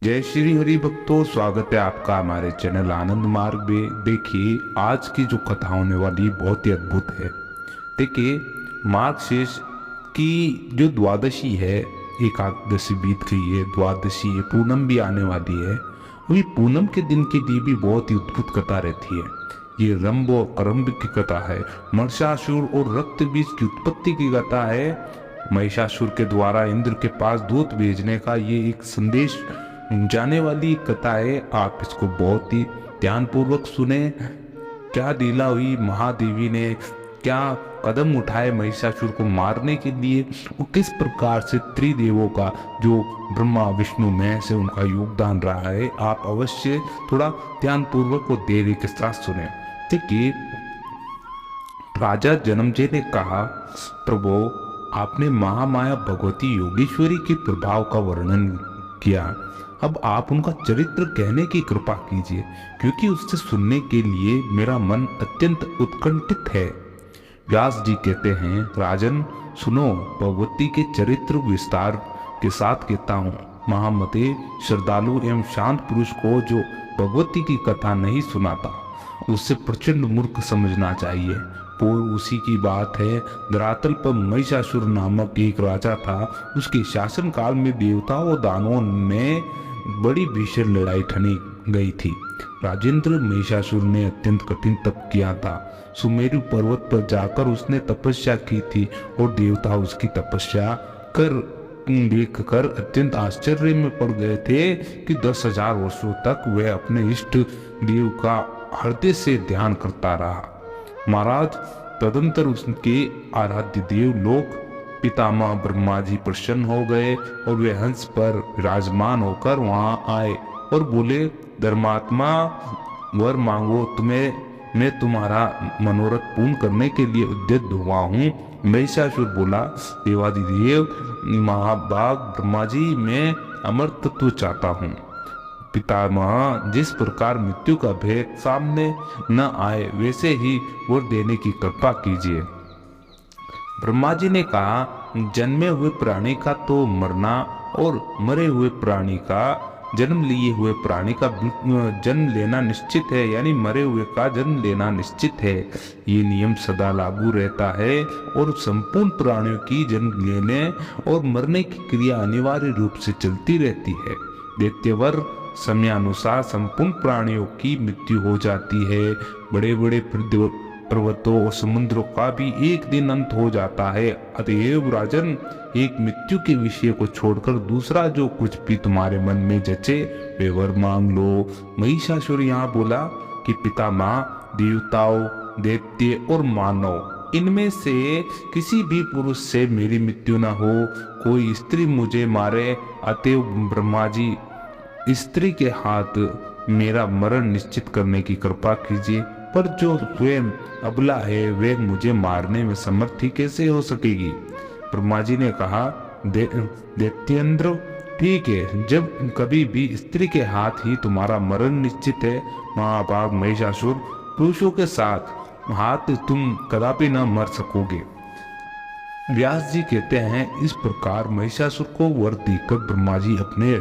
जय श्री हरि भक्तों, स्वागत है आपका हमारे चैनल आनंद मार्ग में। देखिए, आज की जो कथा होने वाली बहुत ही अद्भुत है। देखिए, मार्गशीर्ष की जो द्वादशी है, एकादशी बीत गई है, द्वादशी है, पूनम भी आने वाली है। अभी पूनम के दिन के लिए भी बहुत ही अद्भुत कथा रहती है। ये रंभ और करम्ब की कथा है। महिषासुर और रक्त बीज की उत्पत्ति की कथा है। महिषासुर के द्वारा इंद्र के पास दूत भेजने का ये एक संदेश जाने वाली कथा है। आप इसको बहुत ही ध्यानपूर्वक सुने। क्या लीला हुई, महादेवी ने क्या कदम उठाए महिषासुर को मारने के लिए, और किस प्रकार से त्रिदेवों का जो ब्रह्मा विष्णु महेश है उनका योगदान रहा है, आप अवश्य थोड़ा ध्यानपूर्वक और धैर्य के साथ सुने। देखिए, राजा जनमेजय ने कहा, प्रभु, आपने महामाया भगवती योगेश्वरी के प्रभाव का वर्णन किया। अब आप उनका चरित्र कहने की कृपा कीजिए, क्योंकि उससे सुनने के लिए मेरा मन अत्यंत उत्कंठित है। व्यास जी कहते हैं, राजन सुनो, भगवती के चरित्र विस्तार के साथ कहता हूँ। महामते, श्रद्धालु एवं शांत पुरुष को जो भगवती की कथा नहीं सुनाता, उससे प्रचंड मूर्ख समझना चाहिए। पूर्व उसी की बात है। धरातल पर महिषासुर नामक एक राजा था। उसके शासन काल में देवताओं और दानवों में बड़ी भीषण लड़ाई ठनी गई थी। राजेंद्र महिषासुर ने अत्यंत कठिन तप किया था। सुमेरु पर्वत पर जाकर उसने तपस्या की थी, और देवता उसकी तपस्या देखकर अत्यंत आश्चर्य में पड़ गए थे कि 10,000 वर्षों तक वह अपने इष्ट देव का हृदय से ध्यान करता रहा। महाराज, तदंतर उसके आराध्य देव लोक पितामह ब्रह्मा जी प्रसन्न हो गए, और वे हंस पर विराजमान होकर वहां आए और बोले, धर्मात्मा, वर मांगो, मैं तुम्हारा मनोरथ पूर्ण करने के लिए उद्यत हुआ हूँ। महिषासुर बोला, देवादिदेव महाभाग ब्रह्मा जी, मैं अमर तत्व चाहता हूँ। पितामह, जिस प्रकार मृत्यु का भेद सामने न आए, वैसे ही वर देने की कृपा कीजिए। ब्रह्मा जी ने कहा, जन्मे हुए प्राणी का तो मरना, और मरे हुए प्राणी का जन्म लिए हुए प्राणी का जन्म लेना निश्चित है, यानी मरे हुए का जन्म लेना निश्चित है। ये नियम सदा लागू रहता है, और संपूर्ण प्राणियों की जन्म लेने और मरने की क्रिया अनिवार्य रूप से चलती रहती है। दैत्यवर, समयानुसार संपूर्ण प्राणियों की मृत्यु हो जाती है। बड़े बड़े पर्वतों और समुद्रों का भी एक दिन अंत हो जाता है। अतएव राजन, एक मृत्यु के विषय को छोड़कर दूसरा जो कुछ भी तुम्हारे मन में जचे, वे वर मांग लो। महिषासुर यहाँ बोला कि पितामह, देवताओं, दैत्य और मानव, इनमें से किसी भी पुरुष से मेरी मृत्यु न हो। कोई स्त्री मुझे मारे, अतएव ब्रह्मा जी, स्त्री के हाथ मेरा मरण निश्चित करने की कृपा कीजिए। पर जो स्वयं अबला है, वह मुझे मारने में समर्थ ही कैसे हो सकेगी। ब्रह्मा जी ने कहा, दैत्येंद्र, ठीक है, जब कभी भी स्त्री के हाथ ही तुम्हारा मरण निश्चित है। महाभाग महिषासुर, पुरुषों के साथ हाथ तुम कदापि न मर सकोगे। व्यास जी कहते हैं, इस प्रकार महिषासुर को वर देकर ब्रह्मा जी अपने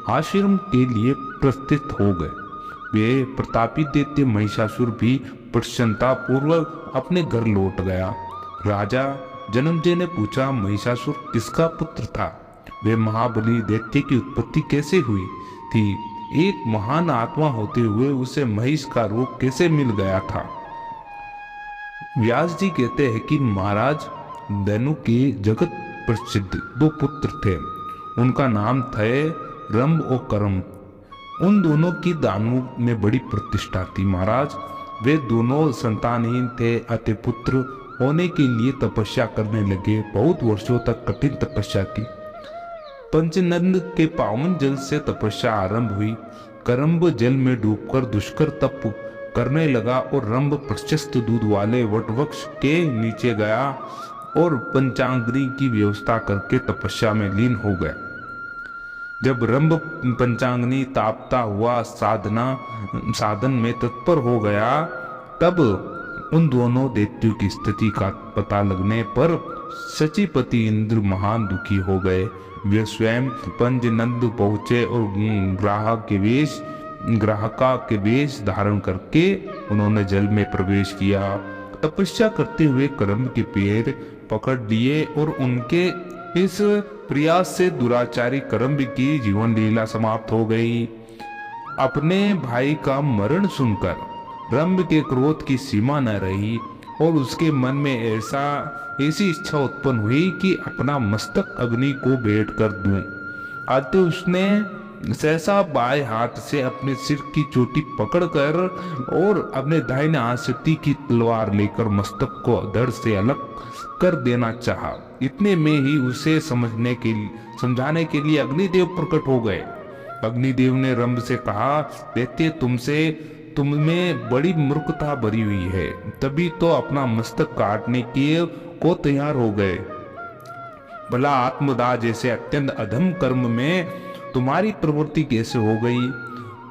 आश्रम के लिए प्रस्थित हो गए। वे प्रतापी दैत्य महिषासुर भी प्रसन्नता पूर्वक अपने घर लौट गया। राजा जनमेजय ने पूछा, महिषासुर किसका पुत्र था? वे महाबली दैत्य की उत्पत्ति कैसे हुई थी? एक महान आत्मा होते हुए उसे महिष का रूप कैसे मिल गया था? व्यास जी कहते हैं कि महाराज, धनु के जगत प्रसिद्ध 2 पुत्र थे। उनका नाम थे रंभ और करम्ब। उन दोनों की दानवों में बड़ी प्रतिष्ठा थी। महाराज, वे दोनों संतानहीन थे, अतः पुत्र होने के लिए तपस्या करने लगे। बहुत वर्षों तक कठिन तपस्या की। पंचनंद के पावन जल से तपस्या आरंभ हुई। करम्ब जल में डूबकर दुष्कर तप करने लगा, और रंभ प्रशस्त दूध वाले वटवृक्ष के नीचे गया और पंचांग्री की व्यवस्था करके तपस्या में लीन हो गया। जब रंभ पंचांग्नि तापता हुआ साधन में तत्पर हो गया, तब उन दोनों दैत्यों की स्थिति का पता लगने पर सचिपति इंद्र महान दुखी हो गए। वे स्वयं पंचनंद पहुंचे और ग्राहका के वेश धारण करके उन्होंने जल में प्रवेश किया। तपस्या करते हुए करम के पैर पकड़ लिए और उनके इस प्रयास से दुराचारी करम की जीवन लीला समाप्त हो गई। अपने भाई का मरण सुनकर रंभ के क्रोध की सीमा न रही और उसके मन में ऐसी इच्छा उत्पन्न हुई कि अपना मस्तक अग्नि को भेंट कर दूं। अतः उसने सहसा बाएं हाथ से अपने सिर की चोटी पकड़कर और अपने दाहिने हाथ से तीखी तलवार लेकर मस्तक को धड़ से अलग कर देना चाहा। इतने में ही उसे समझाने के लिए अग्निदेव प्रकट हो गए। अग्निदेव ने रंभ से कहा, दैत्य तुममें बड़ी मूर्खता भरी हुई है, तभी तो अपना मस्तक काटने को तैयार हो गए। भला आत्मदाह जैसे अत्यंत अधम कर्म में तुम्हारी प्रवृत्ति कैसे हो गई?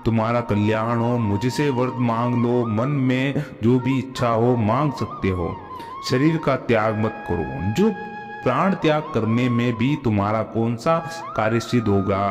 तुम्हारा कल्याण हो, मुझसे वर मांग लो, मन में जो भी इच्छा हो मांग सकते हो। शरीर का त्याग मत करो, जो प्राण त्याग करने में भी तुम्हारा कौन सा कार्य सिद्ध होगा?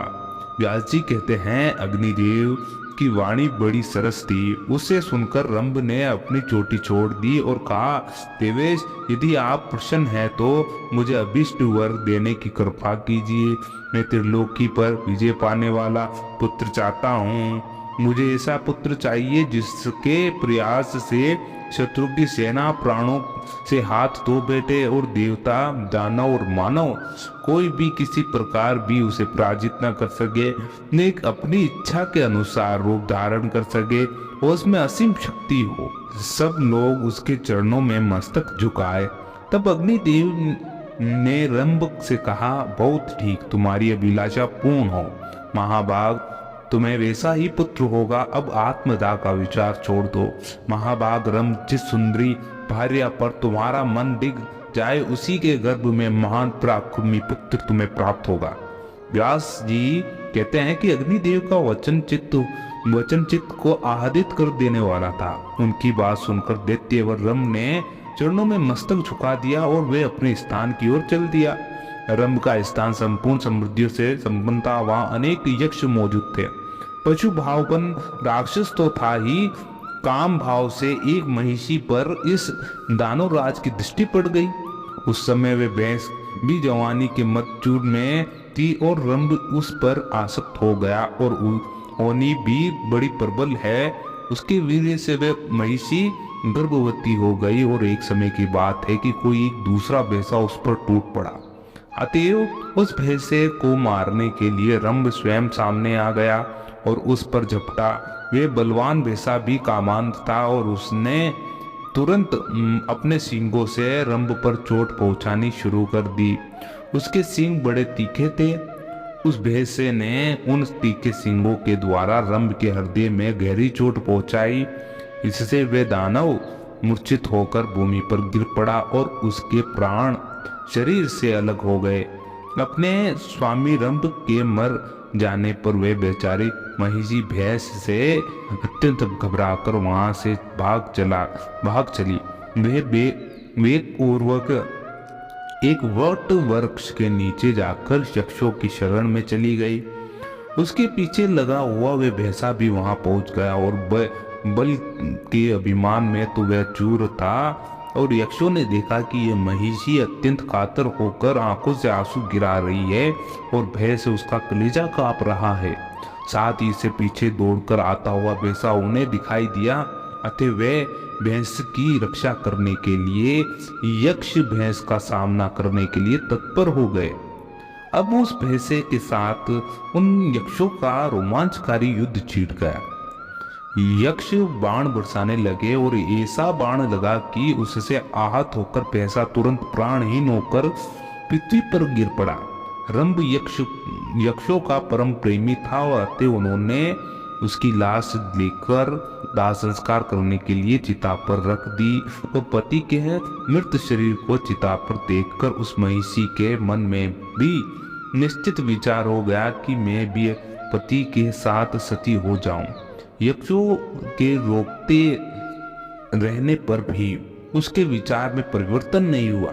व्यास जी कहते हैं, अग्निदेव की वाणी बड़ी सरस थी। उसे सुनकर रंभ ने अपनी चोटी छोड़ दी और कहा, देवेश, यदि आप प्रसन्न हैं तो मुझे अभिष्ट वर देने की कृपा कीजिए। मैं त्रिलोकी पर विजय पाने वाला पुत्र चाहता हूँ। मुझे ऐसा पुत्र चाहिए जिसके प्रयास से शत्रु की सेना प्राणों से हाथ धो बैठे और देवता, दानव और मानव कोई भी किसी प्रकार भी उसे पराजित न कर सके, लेकिन अपनी इच्छा के अनुसार रूप धारण कर सके और उसमें असीम शक्ति हो। सब लोग उसके चरणों में मस्तक झुकाए। तब अग्निदेव ने रंभ से कहा, बहुत ठीक, तुम्हारी अभिलाषा पूर्ण हो। महाभाग, तुम्हें वैसा ही पुत्र होगा। अब आत्मदाह का विचार छोड़ दो। महाभाग रंभ, जिस सुंदरी भार्या पर तुम्हारा मन डिग जाए उसी के गर्भ में महान पराक्रमी पुत्र तुम्हें प्राप्त होगा। व्यास जी कहते हैं कि अग्निदेव का वचन चित्त को आह्लादित कर देने वाला था। उनकी बात सुनकर दैत्यवर रंभ ने चरणों में मस्तक झुका दिया और वे अपने स्थान की ओर चल दिया। रंभ का स्थान संपूर्ण समृद्धियों से संपन्न था। वहां अनेक यक्ष मौजूद थे। पशु भावपन राक्षस तो था ही, काम भाव से एक महिषी पर इस दानव राज की दृष्टि पड़ गई। उस समय वे भैंस भी जवानी के मदचूर में थी और रंभ उस पर आसक्त हो गया और ओनी भी बड़ी प्रबल है। उसके वीर्य से वे महिषी गर्भवती हो गई और एक समय की बात है कि कोई एक दूसरा भैंसा उस पर टूट पड़ा। अतएव उस भैंसे को मारने के लिए रंभ स्वयं सामने आ गया और उस पर झपटा। वे बलवान भैंसा भी कामांध था और उसने तुरंत अपने सींगों से रंभ पर चोट पहुंचानी शुरू कर दी। उसके सींग बड़े तीखे थे। उस भैंसे ने उन तीखे सींगों के द्वारा रंभ के हृदय में गहरी चोट पहुंचाई। इससे वे दानव मूर्छित होकर भूमि पर गिर पड़ा और उसके प्राण शरीर से अलग हो गए। अपने स्वामी रंभ के मर जाने पर वे बेचारी महिषी भैंस से अत्यंत घबराकर वहां से भाग चली। वे वेग पूर्वक एक वट वृक्ष के नीचे जाकर यक्षों की शरण में चली गई। उसके पीछे लगा हुआ वे भैंसा भी वहां पहुंच गया और बल के अभिमान में तो वह चूर था और यक्षों ने देखा कि यह महिषी अत्यंत कातर होकर आंखों से आंसू गिरा रही है और भय से उसका कलेजा कांप रहा है। साथ ही से पीछे दौड़कर आता हुआ भैंसा उन्हें दिखाई दिया। अतः वे भैंस की रक्षा करने के लिए यक्ष भैंस का सामना करने के लिए तत्पर हो गए। अब उस भैंसे के साथ उन यक्षों का रोमांचकारी युद्ध छिड़ गया। यक्ष बाण बरसाने लगे और ऐसा बाण लगा कि उससे आहत होकर भैंसा तुरंत प्राणहीन होकर पृथ्वी पर गिर पड़ा। रंभ यक्षों का परम प्रेमी था और अतः उन्होंने उसकी लाश लेकर दाह संस्कार करने के लिए चिता पर रख दी और पति के मृत शरीर को चिता पर देखकर उस महिषी के मन में भी निश्चित विचार हो गया कि मैं भी पति के साथ सती हो जाऊं। यक्षों के रोकते रहने पर भी उसके विचार में परिवर्तन नहीं हुआ।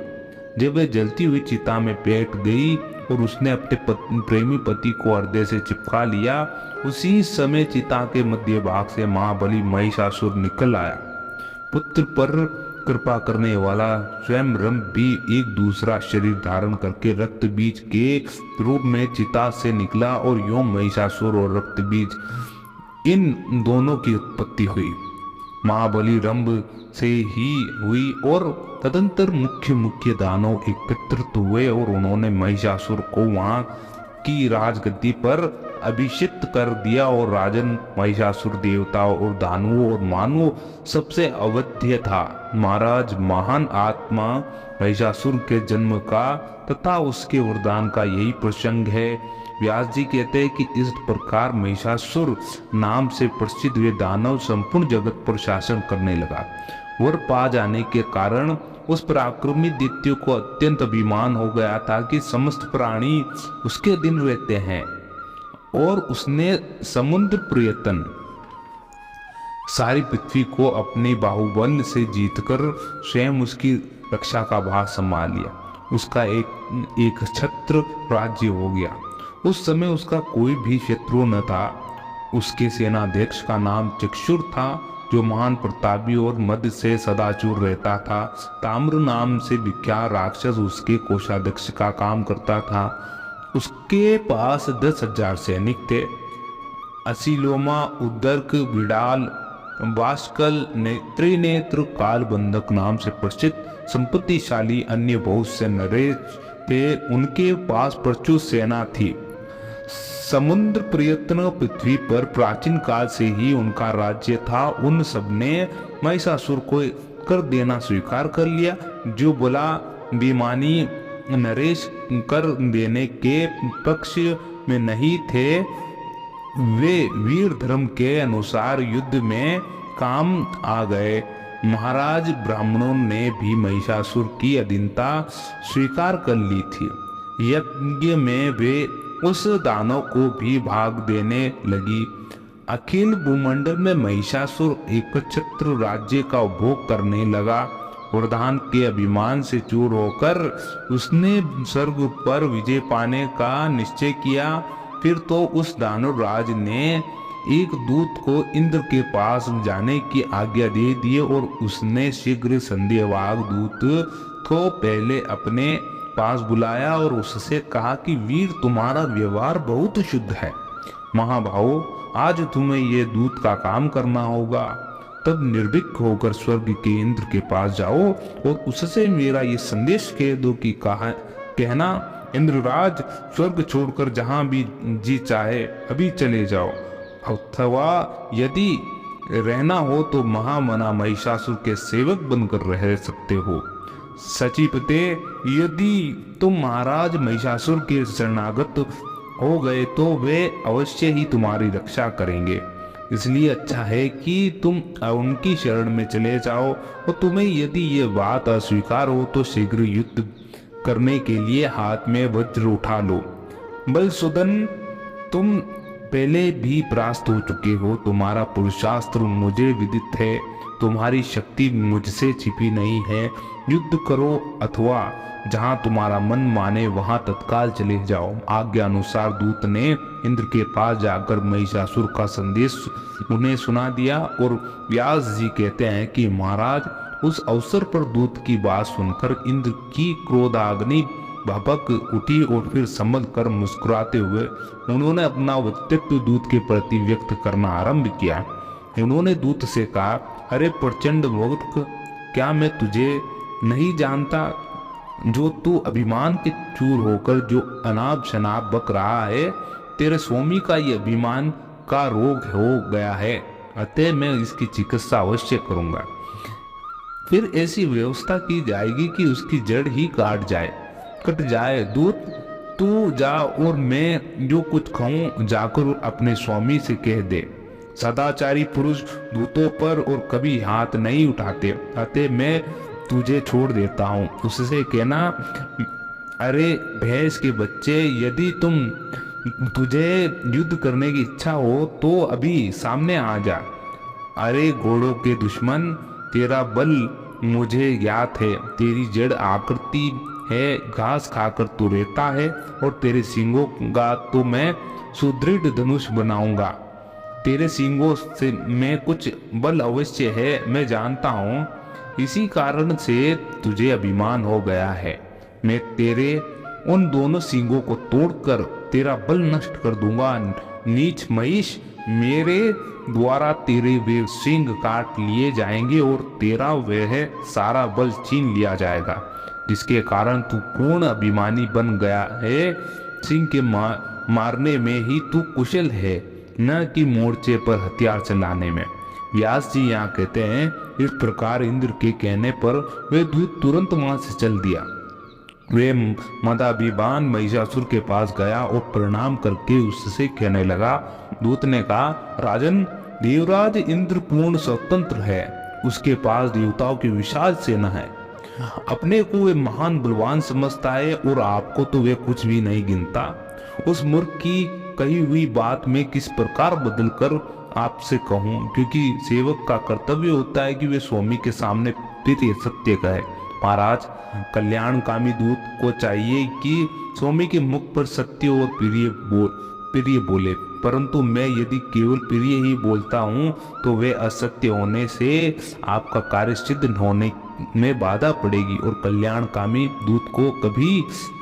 जब वह जलती हुई चिता में बैठ गई और उसने अपने प्रेमी पति को हृदय से चिपका लिया, उसी समय चिता के मध्य भाग से महाबली महिषासुर निकल आया। पुत्र पर कृपा करने वाला स्वयं रंभ भी एक दूसरा शरीर धारण करके रक्त बीज के रूप में चिता से निकला और यों महिषासुर और रक्त बीज इन दोनों की उत्पत्ति हुई। महाबली रंभ से ही हुई और तदंतर मुख्य मुख्य दानव एकत्रित हुए और उन्होंने महिषासुर को वहां की राजगद्दी पर अभिषिक्त कर दिया और राजन महिषासुर देवताओं और दानवों और मानवों सबसे अवध्य था। महाराज, महान आत्मा महिषासुर के जन्म का तथा उसके वरदान का यही प्रसंग है। व्यास जी कहते हैं कि इस प्रकार महिषासुर नाम से प्रसिद्ध वे दानव संपूर्ण जगत पर शासन करने लगा। वर पा जाने के कारण उस पराक्रमी दैत्य को अत्यंत अभिमान हो गया था कि समस्त प्राणी उसके अधीन रहते हैं, और उसने समुद्र पर्यटन सारी पृथ्वी को अपने बाहुबल से जीतकर स्वयं उसकी रक्षा का भार संभाल लिया। उसका एक छत्र राज्य हो गया। उस समय उसका कोई भी शत्रु न था। उसके सेनाध्यक्ष का नाम चक्षुर था, जो महान प्रतापी और मध्य से सदाचूर रहता था। ताम्र नाम से विख्यात राक्षस उसके कोषाध्यक्ष का काम करता था। उसके पास 10,000 सैनिक थे। असीलोमा, उद्दर्क, बिडाल, बाष्कल, त्रिनेत्र, कालबंधक नाम से प्रसिद्ध संपत्तिशाली अन्य बहुत से नरेश थे। उनके पास प्रचुर सेना थी। समुद्र प्रयत्न पृथ्वी पर प्राचीन काल से ही उनका राज्य था। उन सबने महिषासुर को कर देना स्वीकार कर लिया। जो बोला बेईमानी नरेश कर देने के पक्ष में नहीं थे, वे वीर धर्म के अनुसार युद्ध में काम आ गए। महाराज, ब्राह्मणों ने भी महिषासुर की अधीनता स्वीकार कर ली थी। यज्ञ में वे उस दानव को भी भाग देने लगी। अखिल भूमंडल में महिषासुर एक छत्र राज्य का उपभोग करने लगा। वरदान के अभिमान से चूर होकर उसने स्वर्ग पर विजय पाने का निश्चय किया। फिर तो उस दानव राज ने एक दूत को इंद्र के पास जाने की आज्ञा दे दी और उसने शीघ्र संदेहवाग दूत को पहले अपने पास बुलाया और उससे कहा कि वीर, तुम्हारा व्यवहार बहुत शुद्ध है। महाभाव, आज तुम्हें ये दूत का काम करना होगा। तब निर्भीक होकर स्वर्ग के इंद्र के पास जाओ और उससे मेरा ये संदेश कह दो कि कहना, इंद्रराज, स्वर्ग छोड़कर जहां भी जी चाहे अभी चले जाओ, अथवा यदि रहना हो तो महामना महिषासुर के सेवक बनकर रह सकते हो। सचिपते, यदि तुम महाराज महिषासुर के शरणागत हो गए तो वे अवश्य ही तुम्हारी रक्षा करेंगे। इसलिए अच्छा है कि तुम उनकी शरण में चले जाओ, और तुम्हें यदि ये बात अस्वीकार हो तो शीघ्र युद्ध करने के लिए हाथ में वज्र उठा लो। बलसुदन, तुम पहले भी परास्त हो चुके हो। तुम्हारा पुरुषास्त्र मुझे विदित है। तुम्हारी शक्ति मुझसे छिपी नहीं है। युद्ध करो अथवा जहां तुम्हारा मन माने वहां तत्काल चले जाओ। आज्ञा अनुसार दूत ने इंद्र के पास जाकर महिषासुर का संदेश उन्हें सुना दिया। और व्यास जी कहते हैं कि महाराज, उस अवसर पर दूत की बात सुनकर इंद्र की क्रोधाग्नि भभक उठी और फिर संभल कर मुस्कुराते हुए उन्होंने अपना व्यक्तित्व दूत के प्रति व्यक्त करना आरंभ किया। उन्होंने दूत से कहा, अरे प्रचंड मूर्ख, क्या मैं तुझे नहीं जानता? जो तू अभिमान के चूर होकर जो अनाप शनाप बक रहा है, तेरे स्वामी का ये अभिमान का रोग हो गया है। अतः मैं इसकी चिकित्सा अवश्य करूंगा। फिर ऐसी व्यवस्था की जाएगी कि उसकी जड़ ही कट जाए। दूत, तू जा और मैं जो कुछ कहूँ जाकर अपने स्वामी से कह दे। सदाचारी पुरुष दूतों पर और कभी हाथ नहीं उठाते। अतः मैं तुझे छोड़ देता हूँ। उससे कहना, अरे भैंस के बच्चे, यदि तुझे युद्ध करने की इच्छा हो तो अभी सामने आ जा। अरे घोड़ों के दुश्मन, तेरा बल मुझे ज्ञात है। तेरी जड़ आकृति है घास खाकर तू रहता है, और तेरे सींगों का तो मैं सुदृढ़ धनुष बनाऊंगा। तेरे सींगों से में कुछ बल अवश्य है, मैं जानता हूँ। इसी कारण से तुझे अभिमान हो गया है। मैं तेरे उन दोनों सींगों को तोड़कर तेरा बल नष्ट कर दूंगा। नीच महिष, मेरे द्वारा तेरे वे सींग काट लिए जाएंगे और तेरा वह सारा बल छीन लिया जाएगा, जिसके कारण तू पूर्ण अभिमानी बन गया है। सिंह के मारने में ही तू कुशल है, न कि मोर्चे पर हथियार चलाने में। व्यास जी यहाँ कहते हैं, इस प्रकार इंद्र के कहने पर वे दूत तुरंत वहां से चल दिया। वे मदाभिमान महिषासुर के पास गया और प्रणाम करके उससे कहने लगा। दूत ने कहा, राजन, देवराज इंद्र पूर्ण स्वतंत्र है, उसके पास देवताओं की विशाल सेना है। अपने को वे महान बलवान समझता है और आपको तो वे कुछ भी नहीं गिनता। उस मूर्ख की कही हुई बात में किस प्रकार बदल कर आपसे कहूं, क्योंकि सेवक का कर्तव्य होता है कि वे स्वामी के सामने प्रिय सत्य कहे। महाराज, कल्याणकामी दूत को चाहिए कि स्वामी के मुख पर सत्य और प्रिय बोले, परंतु मैं यदि केवल प्रिय ही बोलता हूँ तो वे असत्य होने से आपका कार्य सिद्ध होने में बाधा पड़ेगी, और कल्याणकामी दूत को कभी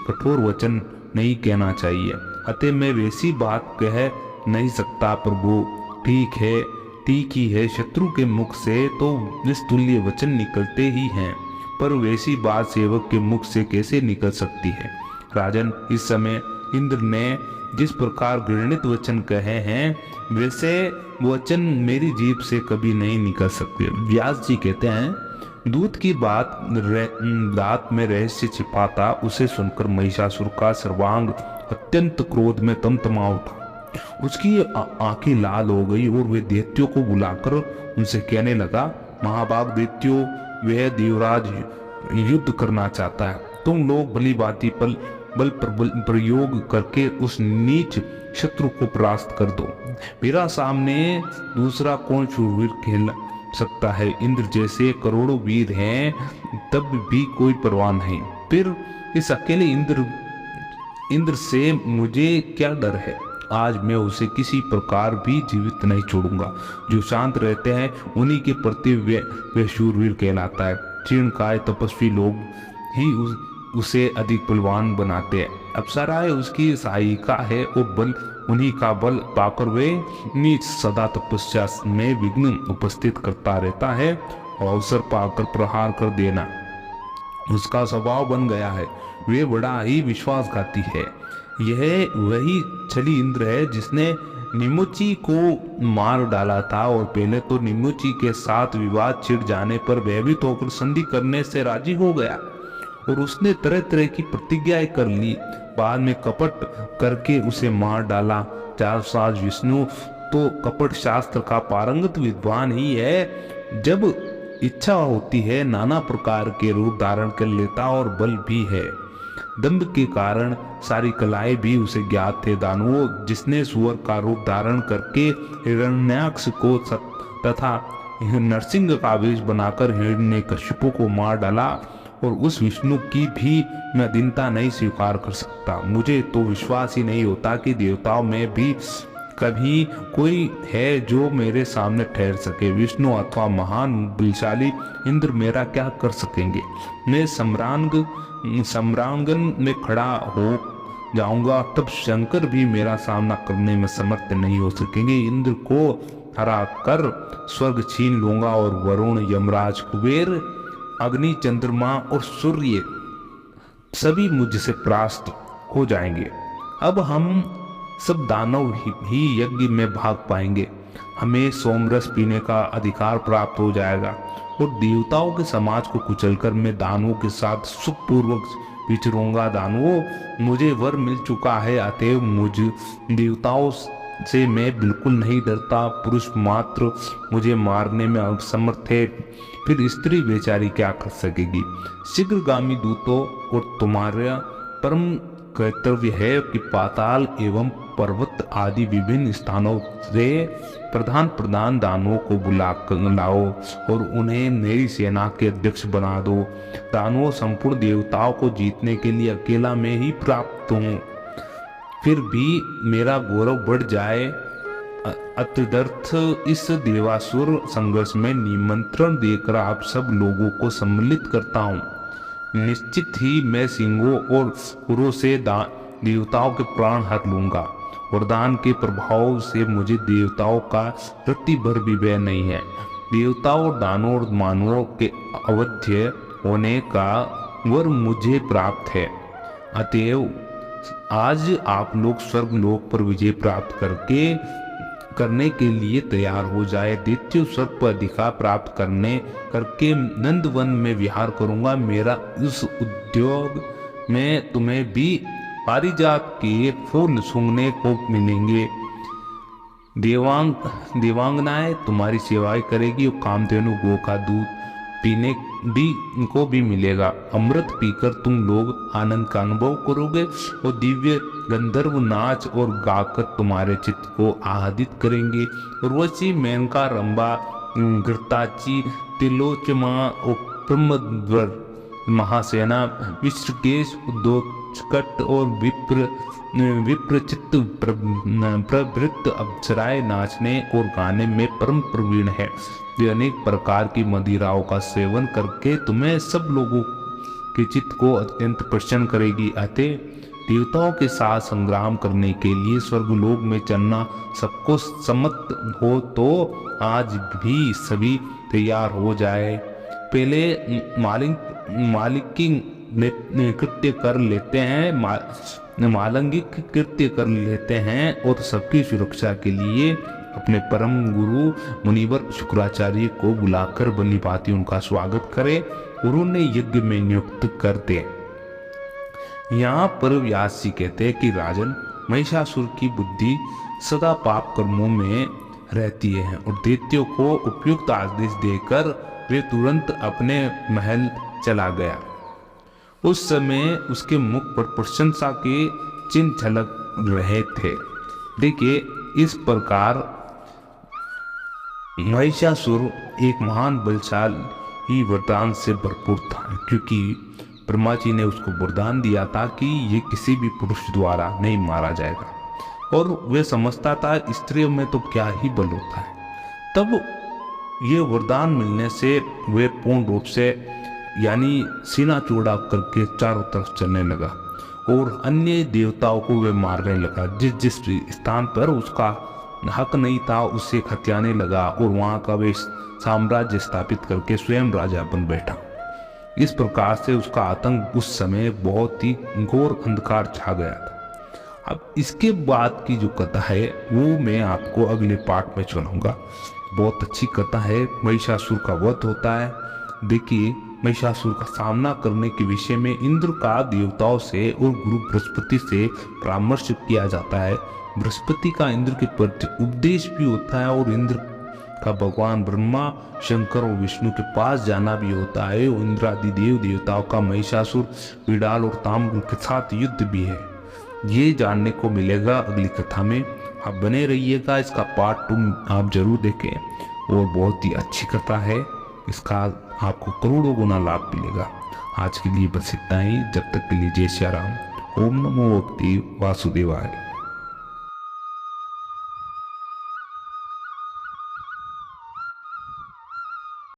कठोर वचन नहीं कहना चाहिए। अतः मैं वैसी बात कह नहीं सकता प्रभु। ठीक है, ठीक ही है, शत्रु के मुख से तो निस्तुल्य वचन निकलते ही हैं, पर वैसी बात सेवक के मुख से कैसे निकल सकती है। राजन, इस समय इंद्र ने जिस प्रकार घृणित वचन कहे हैं, वैसे वचन मेरी जीभ से कभी नहीं निकल सकते। व्यास जी कहते हैं, दूत की बात दात में रहस्य छिपाता उसे सुनकर महिषासुर का सर्वांग अत्यंत क्रोध में तमतमा उठा। उसकी आंखें लाल हो गई और वे दैत्यों को बुलाकर उनसे कहने लगा, महाभाग दैत्यों, वह देवराज युद्ध करना चाहता है। तुम लोग भली भांति बल प्रयोग करके उस नीच शत्रु को परास्त कर दो। मेरा सामने दूसरा कौन शूरवीर खेल सकता है। इंद्र जैसे करोड़ों वीर हैं, तब भी कोई परवाह नहीं। फिर इस अकेले इंद्र से मुझे क्या डर है। आज मैं उसे किसी प्रकार भी जीवित नहीं छोड़ूंगा। जो शांत रहते हैं उन्हीं के प्रति वे शूरवीर कहलाता है। जीर्णकाय तपस्वी लोग ही उसे अधिक बलवान बनाते हैं। अप्सराएं उसकी सहायिका है और बल उन्हीं का बल पाकर वे नीच सदा तपस्या में विघ्न उपस्थित करता रहता है, और अवसर पाकर प्रहार कर देना उसका स्वभाव बन गया है। वे बड़ा ही विश्वासघाती है। यह वही छली इंद्र है जिसने निमुची को मार डाला था, और पहले तो निमुची के साथ विवाद छिड़ जाने पर भयभीत होकर संधि करने से राजी हो गया, और उसने तरह तरह की प्रतिज्ञाएं कर ली। बाद में कपट करके उसे मार डाला। चारसाज विष्णु तो कपट शास्त्र का पारंगत विद्वान ही है। जब इच्छा होती है नाना प्रकार के रूप धारण कर लेता, और बल भी है। दंभ के कारण सारी कलाएं भी उसे ज्ञात थे। दानवों जिसने सुअर का रूप धारण करके हिरण्याक्ष को तथा नरसिंह का वेश बनाकर हिरण्यकशिपु को मार डाला, और उस विष्णु की भी मैं दीनता नहीं स्वीकार कर सकता। मुझे तो विश्वास ही नहीं होता कि देवताओं में भी कभी कोई है जो मेरे सामने ठहर सके। विष्णु अथवा महान बलशाली इंद्र मेरा क्या कर सकेंगे। मैं सम्रांगन में खड़ा हो जाऊंगा, तब शंकर भी मेरा सामना करने में समर्थ नहीं हो सकेंगे। इंद्र को हरा कर स्वर्ग छीन लूंगा, और वरुण, यमराज, कुबेर, अग्नि, चंद्रमा और सूर्य सभी मुझसे परास्त हो जाएंगे। अब हम सब दानव ही यज्ञ में भाग पाएंगे। हमें सोमरस पीने का अधिकार प्राप्त हो जाएगा, और देवताओं के समाज को कुचलकर मैं दानवों के साथ सुखपूर्वक विचरूंगा। दानवों, मुझे वर मिल चुका है, अतएव मुझ देवताओं से मैं बिल्कुल नहीं डरता। पुरुष मात्र मुझे मारने में असमर्थ है, फिर स्त्री बेचारी क्या कर सकेगी। शीघ्रगामी दूतों और तुम्हारा परम कर्तव्य है कि पाताल एवं पर्वत आदि विभिन्न स्थानों से प्रधान दानवों को बुला कर लाओ और उन्हें मेरी सेना के अध्यक्ष बना दो। दानवों संपूर्ण देवताओं को जीतने के लिए अकेला मैं ही प्राप्त हूँ, फिर भी मेरा गौरव बढ़ जाए। अत्यदर्थ इस देवासुर संघर्ष में निमंत्रण देकर आप सब लोगों को सम्मिलित करता हूँ। निश्चित ही मैं सिंहों और पुरों से देवताओं के प्राण हर लूंगा। वरदान के प्रभाव से मुझे देवताओं का रत्ती भर भी भय नहीं है। देवताओं, दानवों और मानवों के अवध्य होने का वर मुझे प्राप्त है। अतएव आज आप लोग स्वर्ग लोक पर विजय प्राप्त करने के लिए तैयार हो जाए। दैत्य स्वर्ग पर अधिकार प्राप्त करके नंदवन में विहार करूंगा। मेरा इस उद्योग में तुम्हें भी पारिजात के फूल सूंघने को मिलेंगे। देवांगनाएं तुम्हारी सेवाएं करेगी और कामधेनु गो का दूध पीने को भी मिलेगा। अमृत पीकर तुम लोग आनंद का अनुभव करोगे और दिव्य गंधर्व नाच और गाकर तुम्हारे चित्त को आह्लादित करेंगे। उर्वशी, मेनका, रंभा, घृताची, तिलोचमा और ब्रह्मध्वर, महासेना, विश्वकेश, उद्योचकट और विप्रचित्त प्रवृत्त अप्सराएं नाचने और गाने में परम प्रवीण है। वे अनेक प्रकार की मदिराओं का सेवन करके तुम्हें सब लोगों के चित्त को अत्यंत प्रसन्न करेगी। अतः देवताओं के साथ संग्राम करने के लिए स्वर्गलोक में चलना सबको सम्मत हो तो आज भी सभी तैयार हो जाए। पहले मालिकी कृत्य कर लेते हैं, मालंगिक कृत्य कर लेते हैं और सबकी सुरक्षा के लिए अपने परम गुरु मुनिवर शुक्राचार्य को बुलाकर भली भांति उनका स्वागत करे और उन्हें यज्ञ में नियुक्त कर दे। यहाँ पर व्यास जी कहते हैं कि राजन, महिषासुर की बुद्धि सदा पाप कर्मों में रहती है और दैत्यों को उपयुक्त आदेश देकर वे तुरंत अपने महल चला गया। उस समय उसके मुख पर प्रशंसा के चिन्ह झलक रहे थे। देखिए, इस प्रकार महिषासुर एक महान बलशाली वरदान से भरपूर था, क्योंकि ब्रह्मा जी ने उसको वरदान दिया था कि ये किसी भी पुरुष द्वारा नहीं मारा जाएगा और वे समझता था स्त्रियों में तो क्या ही बल होता है। तब ये वरदान मिलने से वे पूर्ण रूप से यानी सीना चौड़ा करके चारों तरफ चलने लगा और अन्य देवताओं को वे मारने लगा। जिस स्थान पर उसका हक नहीं था उसे हथियाने लगा और वहां का वे साम्राज्य स्थापित करके स्वयं राजा बन बैठा। इस प्रकार से उसका आतंक उस समय बहुत ही घोर अंधकार छा गया था। अब इसके बाद की जो कथा है वो मैं आपको अगले पार्ट में सुनाऊंगा। बहुत अच्छी कथा है। महिषासुर का वध होता है। देखिए, महिषासुर का सामना करने के विषय में इंद्र का देवताओं से और गुरु बृहस्पति से परामर्श किया जाता है। बृहस्पति का इंद्र के प्रति उपदेश भी होता है और इंद्र का भगवान ब्रह्मा, शंकर और विष्णु के पास जाना भी होता है। और इंद्रादि देव देवताओं का महिषासुर, विडाल और ताम्र के साथ युद्ध भी है। ये जानने को मिलेगा अगली कथा में। आप बने रहिएगा। इसका पार्ट 2 आप जरूर देखें और बहुत ही अच्छी कथा है। इसका आपको करोड़ों गुना लाभ मिलेगा। आज के लिए बस इतना ही। जब तक के लिए जय श्री राम। ओम नमो भगवते वासुदेवाय।